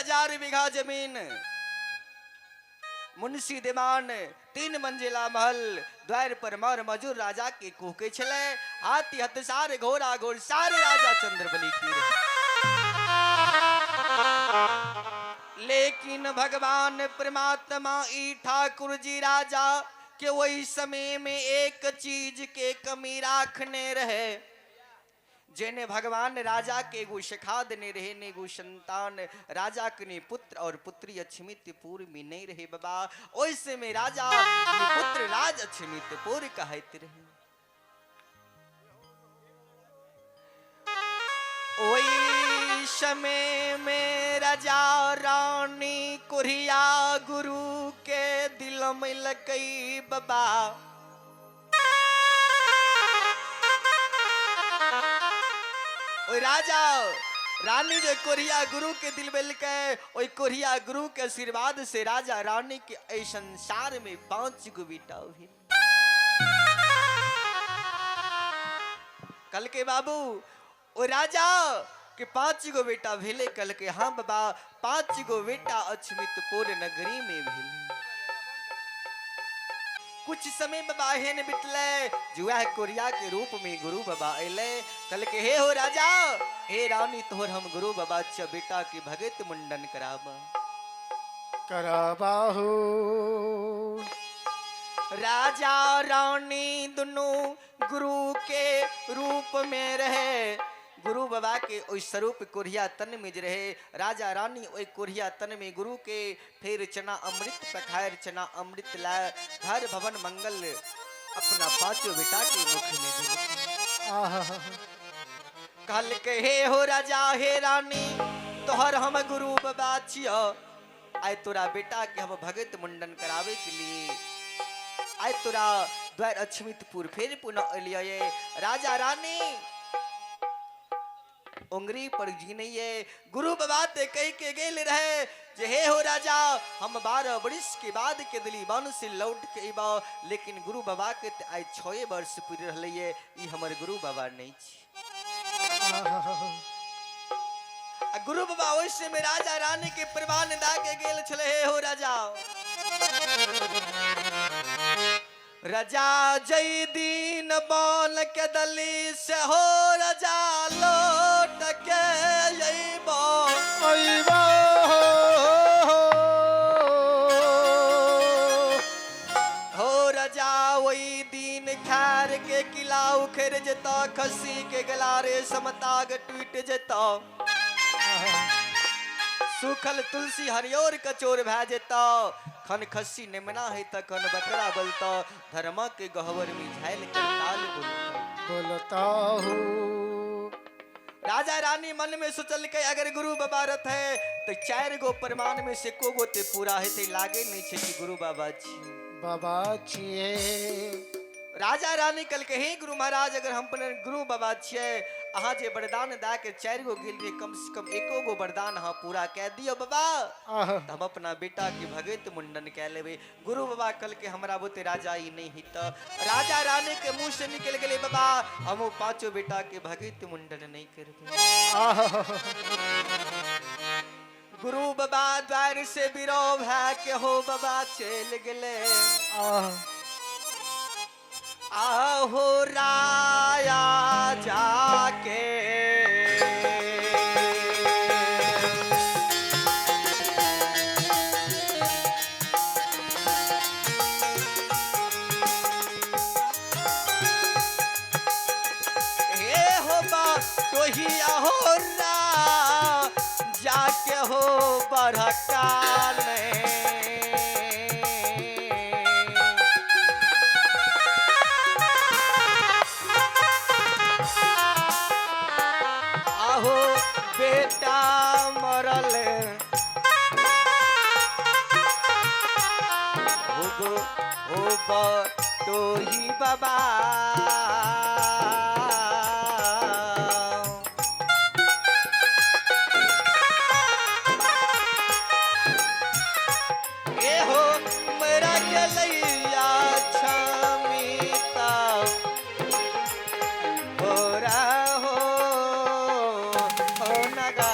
1000 बीघा जमीन, मुंशी दीवान 3 मंजिला महल, द्वार पर मर मजूर राजा के कुहके छले, हाथी हथसार घोड़ा घोड़सार राजा चंद्रबली की रहे। लेकिन भगवान परमात्मा ई ठाकुर जी राजा के वही समय में एक चीज के कमी राखने रहे, जेने भगवान राजा के गो शिखा देने रहे ने गो संतान राजा के ने पुत्र और पुत्री अक्षमितपुर में नहीं रहे बाबा। ओइसे में राजा के पुत्र राज अक्षमितपुर कहते रहे। ओई समय में राजा रानी कुरिया गुरु के दिल में लगई बाबा। राजा रानी जो कोरिया गुरु के दिल में लिखे, ओई कोरिया गुरु के आशीर्वाद से राजा रानी के ऐ संसार में 5 गो बेटा हुए। कल के बाबू ओ राजा के 5 गो बेटा भेले। कल के हाँ बाबा 5 गो बेटा अक्षमितपुर नगरी में भेले। कुछ समय बाबा हेन बितले, जुआ कोरिया के रूप में गुरु बाबा अले। कल के हे हो राजा हे रानी तोहर हम गुरु बाबा च बेटा के भगत मुंडन कराबा कराबाहु। राजा रानी दोनों गुरु के रूप में रहे। गुरु बाबा के ओई स्वरूप कोरिया तन में रहे। राजा रानी ओई कोरिया तन में गुरु के फिर चना अमृत पखायर चना अमृत लाए, घर भवन मंगल अपना 5 बेटा के मुख में दिए। कल के हे हो राजा हे रानी तोहर हम गुरु बाबा छियो, आय तोरा बेटा के हम भगत मुंडन करावे के लिए आय तोरा द्वार अक्षमितपुर फिर पुनः अलिये। राजा रानी उंगरी पर जी नहीं है। गुरु बाबा ते कह के गेल रहे जे हे हो राजा हम 12 वर्ष के बाद के दिली वन से लौट के बा, लेकिन गुरु बाबा के आई 6 वर्ष पूरे रहले। ई हमर गुरु बाबा नहीं छी। गुरु बाबा वैसे में राजा रानी के प्रवान दा के गेल छले। हे हो राजा राजा जय दीन बाल के दली से हो राजा लौट के अइबो अइबो हो राजा वही दिन खैर के किला उखड़ जता, खसी के गलारे समताग टूट जता, सुखल तुलसी हरियोर कचोर भै जता, खन खस्सी निमना है त खन बकरा बोलता, धर्मा के गहवर में झाइल के ताल बोलता हूँ। राजा रानी मन में सोचल के अगर गुरु बाबा रथ है तो 4 गो प्रमाण में से को गोते पूरा है ते लागे नहीं छे कि गुरु बाबा छी बाबा छिए। राजा रानी कल के हे गुरु महाराज अगर हम गुरु बाबा छिए अहाँ जे वरदान दा के 4 गो गिल रे कम से कम 1 गो वरदान हाँ पूरा कह दियो बाबा, हम अपना बेटा के भगत मुंडन कह लेबे। गुरु बाबा कल के हमरा बोते राजा ही नहीं हित। राजा रानी के मुंह से निकल गए बाबा हम 5 बेटा के भगत मुंडन नहीं करबे। गुरु बाबा द्वार से बिरो है के हो बाबा चल गले। आहो राया जाके हे हो बा तोही आहो रा जाके हो बड़काल बेटा मरल हो तो ही बाबा। ये हो मेरा गलैया छमीता हो रहा हो नगा।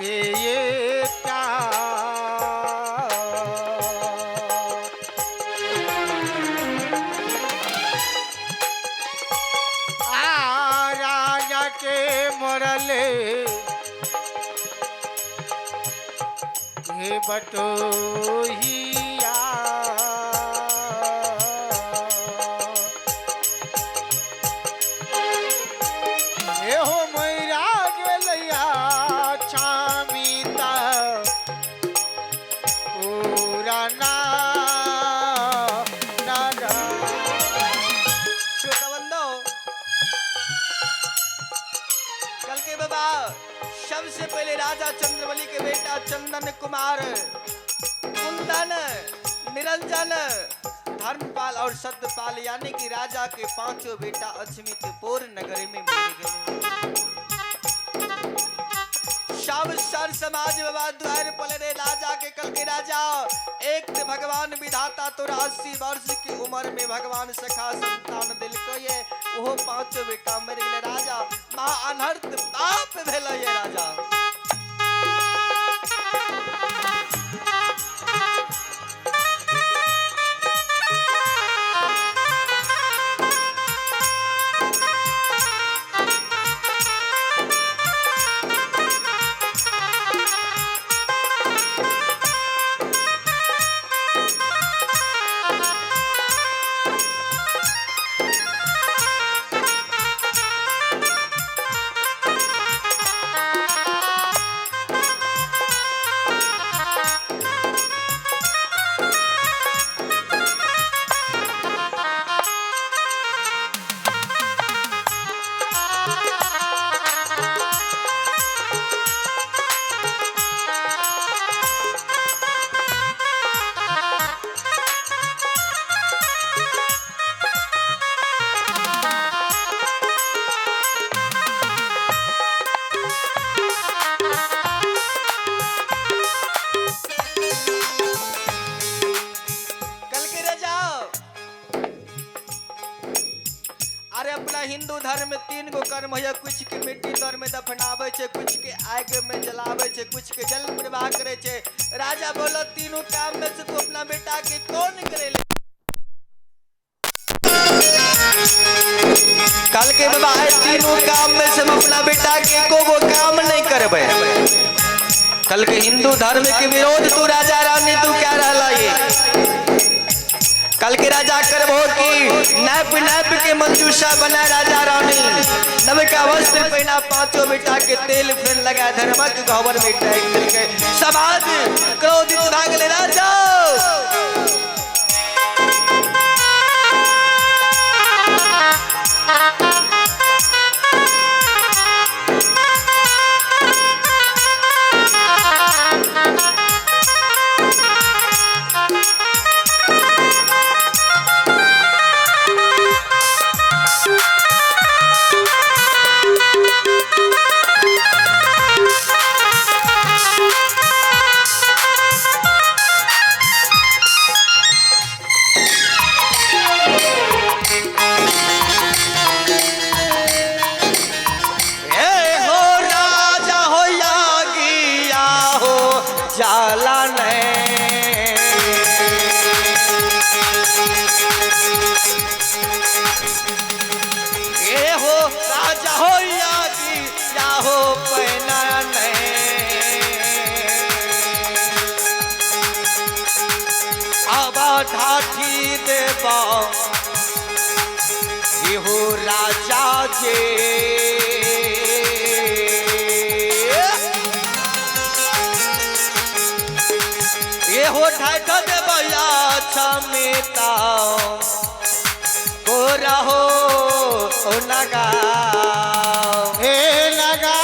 बेटा राजा के मरले हे बटोहिया हे हो मैरा गेलैया छामिता पुराना नाना श्रोताबंधो, कल के बाबा सबसे पहले राजा चंद्रवली के बेटा चंदन कुमार, कुंदन, निरंजन, धर्मपाल और सत्यपाल यानी कि राजा के पांचों बेटा अजमितपुर नगर में मिल गए। सब सर समाज बाबा द्वार पलरे राजा के कल के राजा एक ते भगवान विधाता तोरा 80 वर्ष की उम्र में भगवान सखा संतान दिल को ये वो पांचों बेटा मर गए। राजा महा अनर्थ पाप भेल ये राजा। हिंदू धर्म में 3 गो कर्म है। कुछ के मिट्टी दर में दफनावे छे, कुछ के आग में जलावे छे, कुछ के जल प्रवाह करे छे। राजा बोलो तीनों काम में से तू अपना बेटा के कौन करेले? कल के बाबा है तीनों काम में से अपना बेटा के को वो काम नहीं करबे। कल के हिंदू धर्म के विरोध तू राजा रानी तू क्या रहला ये? कल के राजा करबो की नाप नाप के मंजूषा बना राजा रानी, नव का वस्त्र पहना, पांचों बेटा के तेल फिर लगा, धर्मक गवर में टैग मिल गए। समाज क्रोधित भागले राजा। जाला ये हो राजा हो यागी या हो पैना आबा ठाठी देवा ये हो राजा जे हो ढाक दे भैया छमिता को रहो लगा हे लगा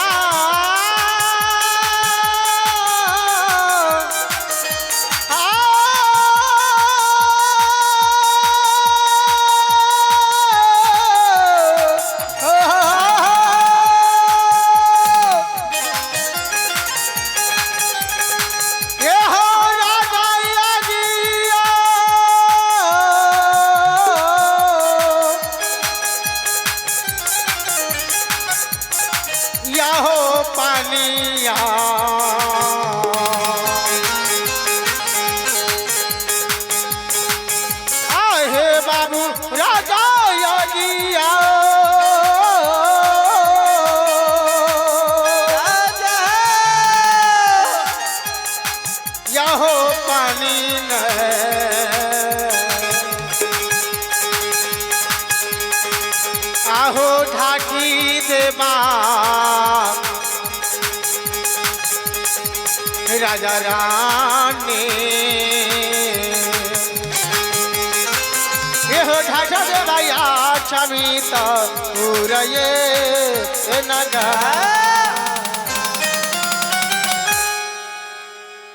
माँ राजा रानी ये हो ढाढा दे भैया छमी तो पूरा ये नगर